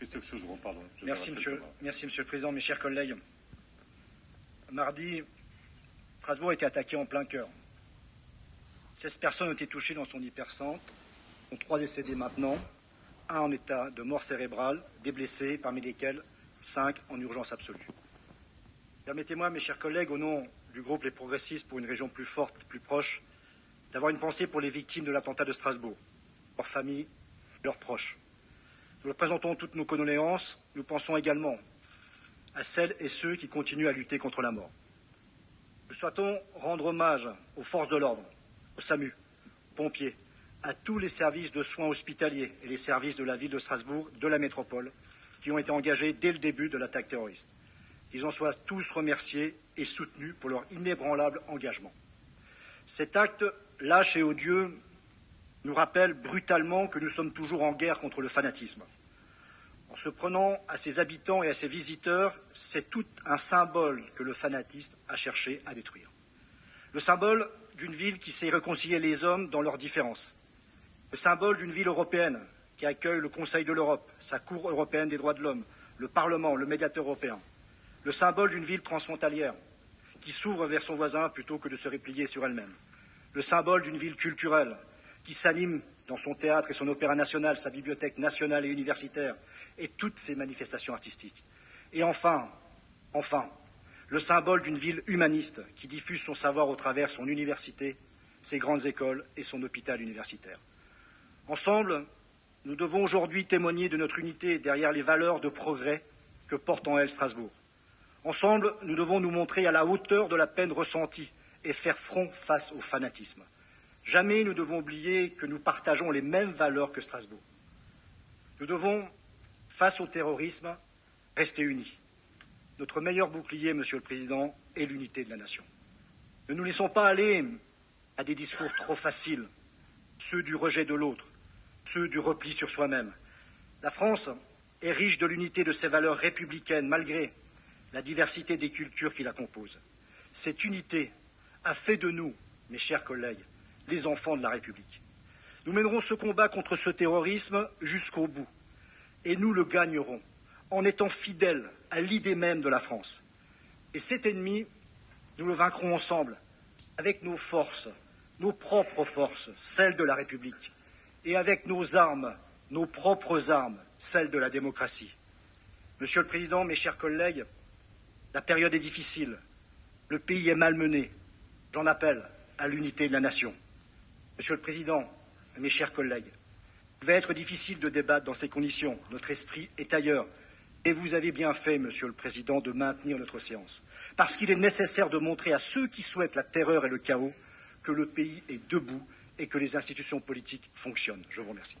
Christophe Chaugeron, pardon. Merci, Monsieur le Président, mes chers collègues. Mardi, Strasbourg a été attaqué en plein cœur. 16 personnes ont été touchées dans son hypercentre, dont 3 décédés maintenant, 1 en état de mort cérébrale, des blessés, parmi lesquels 5 en urgence absolue. Permettez-moi, mes chers collègues, au nom du groupe Les Progressistes pour une région plus forte, plus proche, d'avoir une pensée pour les victimes de l'attentat de Strasbourg, leurs familles, leurs proches. Nous leur présentons toutes nos condoléances. Nous pensons également à celles et ceux qui continuent à lutter contre la mort. Nous souhaitons rendre hommage aux forces de l'ordre, au SAMU, aux pompiers, à tous les services de soins hospitaliers et les services de la ville de Strasbourg, de la métropole, qui ont été engagés dès le début de l'attaque terroriste. Qu'ils en soient tous remerciés et soutenus pour leur inébranlable engagement. Cet acte lâche et odieux nous rappelle brutalement que nous sommes toujours en guerre contre le fanatisme. En se prenant à ses habitants et à ses visiteurs, c'est tout un symbole que le fanatisme a cherché à détruire. Le symbole d'une ville qui sait réconcilier les hommes dans leurs différences. Le symbole d'une ville européenne qui accueille le Conseil de l'Europe, sa Cour européenne des droits de l'homme, le Parlement, le médiateur européen. Le symbole d'une ville transfrontalière qui s'ouvre vers son voisin plutôt que de se replier sur elle-même. Le symbole d'une ville culturelle qui s'anime dans son théâtre et son opéra national, sa bibliothèque nationale et universitaire, et toutes ses manifestations artistiques. Et enfin, le symbole d'une ville humaniste qui diffuse son savoir au travers son université, ses grandes écoles et son hôpital universitaire. Ensemble, nous devons aujourd'hui témoigner de notre unité derrière les valeurs de progrès que porte en elle Strasbourg. Ensemble, nous devons nous montrer à la hauteur de la peine ressentie et faire front face au fanatisme. Jamais nous devons oublier que nous partageons les mêmes valeurs que Strasbourg. Nous devons, face au terrorisme, rester unis. Notre meilleur bouclier, Monsieur le Président, est l'unité de la nation. Ne nous laissons pas aller à des discours trop faciles, ceux du rejet de l'autre, ceux du repli sur soi-même. La France est riche de l'unité de ses valeurs républicaines, malgré la diversité des cultures qui la composent. Cette unité a fait de nous, mes chers collègues, les enfants de la République. Nous mènerons ce combat contre ce terrorisme jusqu'au bout. Et nous le gagnerons en étant fidèles à l'idée même de la France. Et cet ennemi, nous le vaincrons ensemble, avec nos forces, nos propres forces, celles de la République, et avec nos armes, nos propres armes, celles de la démocratie. Monsieur le Président, mes chers collègues, la période est difficile, le pays est malmené. J'en appelle à l'unité de la nation. Monsieur le Président, mes chers collègues, il va être difficile de débattre dans ces conditions. Notre esprit est ailleurs. Et vous avez bien fait, Monsieur le Président, de maintenir notre séance. Parce qu'il est nécessaire de montrer à ceux qui souhaitent la terreur et le chaos que le pays est debout et que les institutions politiques fonctionnent. Je vous remercie.